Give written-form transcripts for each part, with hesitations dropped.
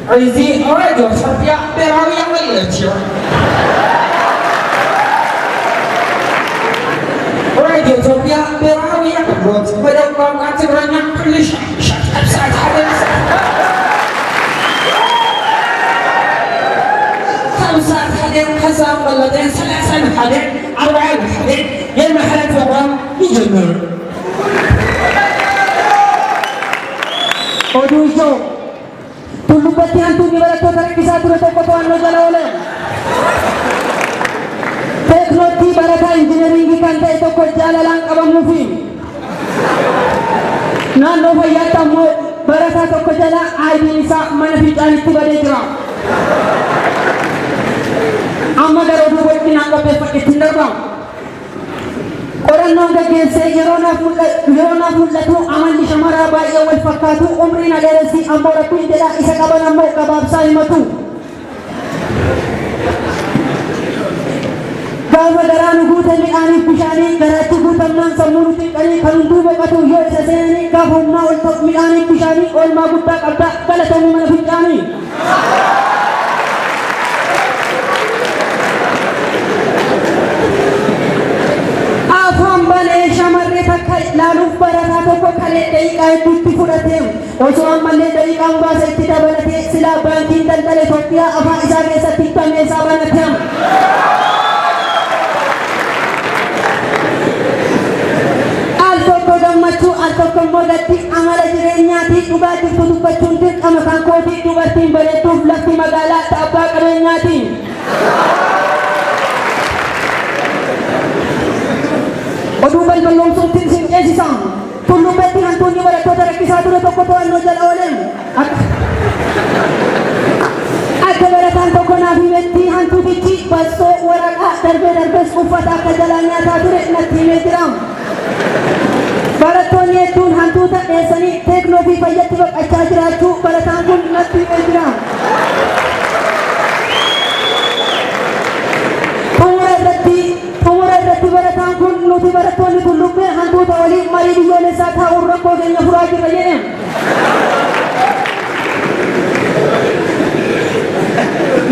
Izi radio Serbia Berawi yang meleceh. Radio Serbia Berawi yang berbuat pada kaum aturannya polis. Saat hadir. خمسة حديد حساب بلدين ثلاثة حديد أربعة حديد يلمح حالة فوقهم يجمر. Oduso, tulubati hantu ni wala to tarik kisah tu to koto anno jala ole. Teknologi barata engineering ki kanta itu ko jala lang abang mufi. Na no bhaiya tammo barata to ko jala ai nisa manafi jani tu bade jira. Amma daro du boti na ko pe pakke tindar bang. Orang nongga gese yerona fulla tu aman di shamara ba ya wal fakatu umrina garasi ambora pindela isa kabana mo kabab sai matu gawa daranu gutani ani pishani garatu gutamnan samuruti kali khandu bakatu yo saseni ka homna wal mi ani pishani ol magutta kabda kala tamu mana pishani lalu barata tokko kale daqiiqaa hedduutti fudhateem osoo ammallee daqiiqaa muraasa itti dabalatee silaa baankiin daldala Itoophiyaa afaan isaa keessatti hidhamee isaa banateem. Al tokko gammachuu al tokko immoo gatti amala jireenyaatii dhugaa jirtu dubbachuun dirqama kan kootii dubartiin bareedduuf lafti magaalaa abbaa qabeenyaatiin. Oduu balballoomsuutiin sin eegsisaan tulluubeetti hantuunni barattoota rakkisaa ture tokko to'annoo jala oolen akka barataan tokko naaf himetti hantuutichi bastoo waraqaa darbees uffata akka jalaa nyaataa ture natti himee jira. Barattoonni hedduun hantuuta dheessanii teeknoofii fayyatti baqachaa jiraachuu barataan kun natti himee jira. Xumura irratti barataan kun nuti barattoonni tullubbee hantuuta waliin marii biyyoolessaa taa'uun rakkoo keenya furaa jirra jedheen.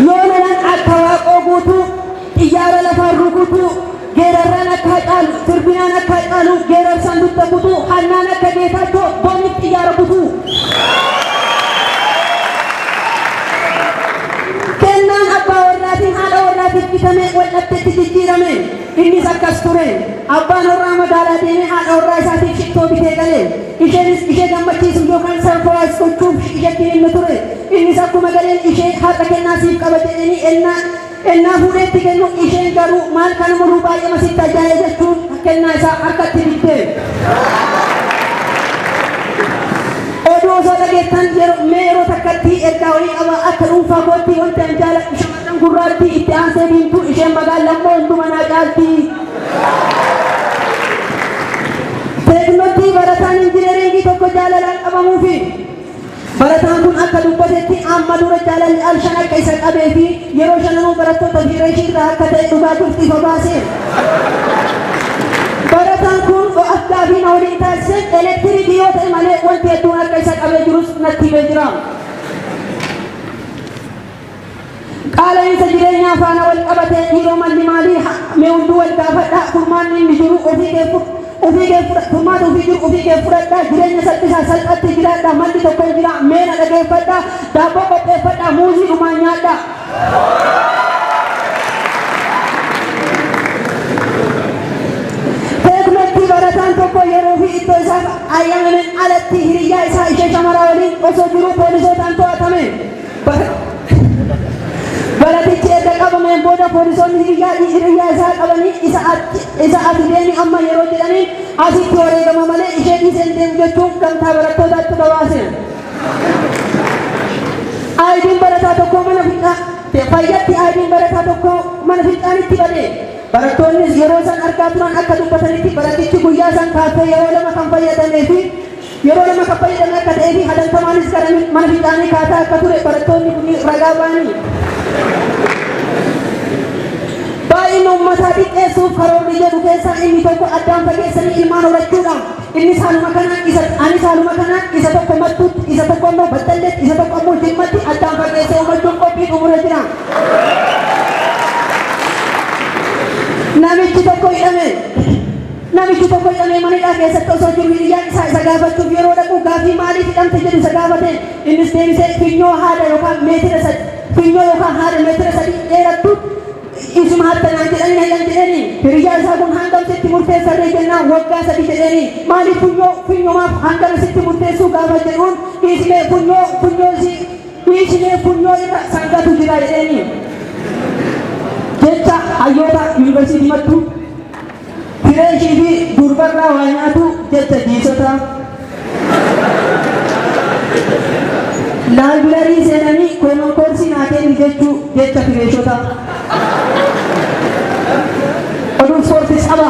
Yoo lolaan akka waaqoo guutuu xiyyaara lafaan rukutuu geerarraan akka hacaalu sirbinaan akka hacaalu geerarsaan dutta kutuu hannaan akka geetaachoo booniif xiyyaara kutuu. Kennaan abbaa warraatiin haadha warraatiif bitamee wal'atteetti jijjiirame. Innis akkas ture. Abbaan warraa magaalaa deemee haadha warraa isaatiif shittoo bitee galee. Isheenis ishee gammachiisuuf yookaan sarfaraayis gochuuf isheetti himne ture. Innis akkuma galeen ishee haadha kennaa siif qaba jedhanii ennaa fuudheetti kennu isheen garuu maal kana muruu baay'ee sitti ajaa'iba jechuun kennaa isaa harkatti bittee. Oduu osoo dhageettan yeroo takkatti ergaa wayii qaba akka dhuunfaa kootti wanti an jaaladhu shamarran gurraattii itti aansee diimtuu isheen magaalaan moo hunduma naa caalti. Teeknooloojii barataan injineeringii tokko jaalalaan qabamuufi barataan kun akka dubbatetti amma dura jaalalli al shan akka isa qabee fi yeroo shananuu barattoota fiireeshii irraa akka ta'e dhugaa turtii fabaasee. Barataan kun afgaa fi na waliin taasise elektiriikii yoo ta'e malee wanti hedduun akka isa qabee jirus natti himee jira. Qaala'insa jireenyaa faana wal qabate yeroo malli maalii mee hunduu wal gaafadha furmaanni inni jiru furmaata ofii jiru ofii kee fudhadha jireenya salphisaa salphatti jiraadha malli tokko jira mee na dhageeffadha daabboo qopheeffadha muuzii dhumaan nyaadha. Barataan tokko yeroo fi iddoo isaa ayyaanameen alatti hiriyyaa isaa ishee shamaraa waliin osoo jiruu poolisootaan to'atame. Baratichi erga qabameen booda poolisoonni hiriyyaa isaa qabanii isa ati deemi amma yeroo jedhaniin asitti wareegama malee ishee dhiiseen deemu jechuun gamtaa barattootaatti gabaase. Aayidiin barataa tokko mana fayyatti aayidiin barataa tokko mana fincaanitti badee. Barattoonnis yeroo san argaa turan akka dubbatanitti baratichi guyyaa san kaaffee yeroo lama kan fayyadamee fi akka ta'ee fi hadaltamaanis gara mana fincaanii kaataa akka ture barattoonni kun ragaa ba'anii. Baay'ina uummataa xiqqeessuuf karoorri jedhu keessaa inni tokko addaan fageessanii ilmaan horachuudhaan inni saaluma kanaan isa tokko mattuutti isa tokko immoo battalleetti isa tokko immoo jimmaatti addaan ture. Namichi tokko hidhamee manidhaa keessatti osoo jiru hiriyyaan isaa isa gaafachuuf yeroo dhaqu gaaffii maaliif hidhamte jedhu isa gaafate. Innis deebisee finyoo haadha yookaan meetira sadii dheerattu isuma hattanaan jedhanii hayyan jedhanii. Hiriyyaan isaa kun hangam sitti murteessarree jennaan waggaa 3 jedhanii. Maaliif finyoomaaf hangam sitti murteessuu gaafa jedhuun dhiisnee funyoo irra sangatu jira jedhanii. Jecha hayyoota yuunivarsiitii mattuu Fireeshii fi durbarraa waa nyaatu jecha jiisota. Laayibireerii seenanii koomon koorsii naa kenni jechuu jecha fireeshota. Oduun ispoortiis qaba.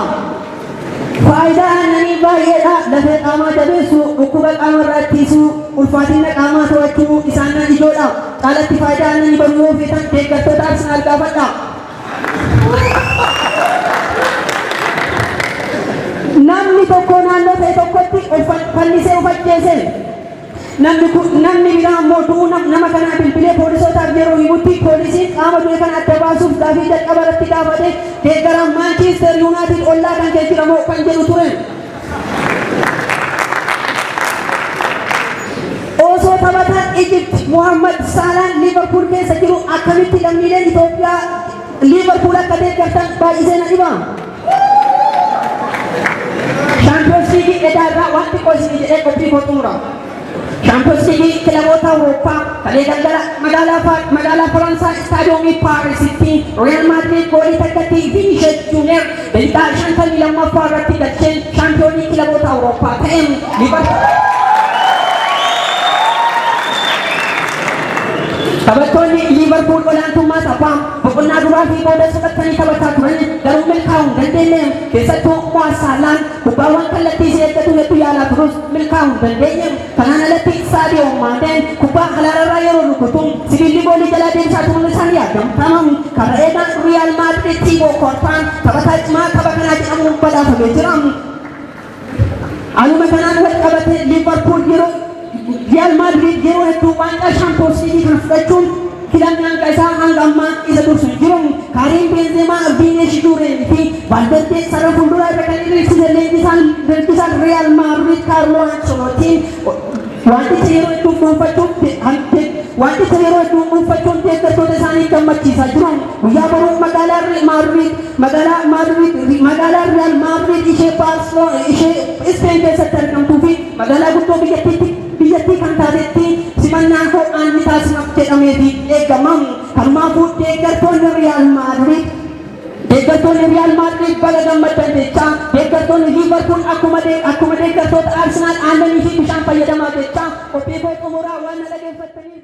Faayidaa aannanii baay'eedha. Lafee qaamaa jabeessuu, dhukkuba qaamarraa ittisuu, ulfaatina qaamaa to'achuu isaan ijoodha. Caalatti faayidaa aannanii baruu yoo feetan deeggartoota Arsenaal gaafadha. Namni tokko naannoo ta'e tokkotti fannisee of ajjeese. Namni biraa immoo du'uu nama kanaa bilbilee poolisootaaf yeroo himutti poolisiin qaama du'e kana adda baasuuf gaaffii jalqaba irratti gaafate deeggaraan Maanchister Yuunaayitid ollaa kan kee jiramoo kan jedhu ture. Osoo taphataan Ijipt Muhammad Saalaan Liivarpuul keessa jiru akkamitti lammiileen Itoophiyaa Liivarpuul akka deeggartan baay'isee na dhiba. Champions League edaarraa wanti qoosni jedhee qophii koo xumura. Champions League kilaboota Awurooppaa kalee galgala magaalaa Faransaay istaadiyoomii Paarisitti Real Madrid goolii takkatti Vinicius Junior daqiiqaa 52ffaa irratti galcheen shaampiyoonii kilaboota Awurooppaa ta'een taphattoonni Liivarpuul olaantummaa taphaa boqonnaa duraa fi booda soqattanii taphataa turan garuu milkaa'uu hin dandeenye. Keessattuu Mohamed Salaan kubbaawwan kallattii ishee eeggatu hedduu yaalaa turus milkaa'uu hin dandeenye. Kanaan alatti Sadio Maaneen kubbaa halaarraa yeroo rukutu sibiilli goolii jalaa deemsaa turuun isaan yaadatamu. Kana eegaan Real Madrid Thibaut Courtois taphataa cimaa tapha kanaa jedhamuun badhaafamee jira. Haaluma kanaan wal qabatee Liivarpuul Real Madrid yeroo hedduu waancaa Champions League kan fudhachuun filannaan isaa hanga ammaa isa dursu jiru. Karim Benzema, Vinicius Junior fi Valverde sarara fuulduraa irra kan hir'isise leenjisaan Real Madrid Carlo Ancelotti wanticha yeroo hedduu dhuunfachuun deeggartoota isaanii gammachiisaa jiru. Guyyaa boruu magaalaa Real Madrid ishee Barcelona ishee Spain keessatti argamtuu fi magaalaa guddoo biyyattii kan taatetti simannaan ho'aan ni taasifamu jedhameeti eegamamu. Kanumaafuu deeggartoonni Real Madrid baga gammaddan jecha deeggartoonni Liivarpuul akkuma deeggartoota Arsenaal aannanii fi bishaan fayyadamaa jecha qophii koo xumuraa waan na dhageeffattaniif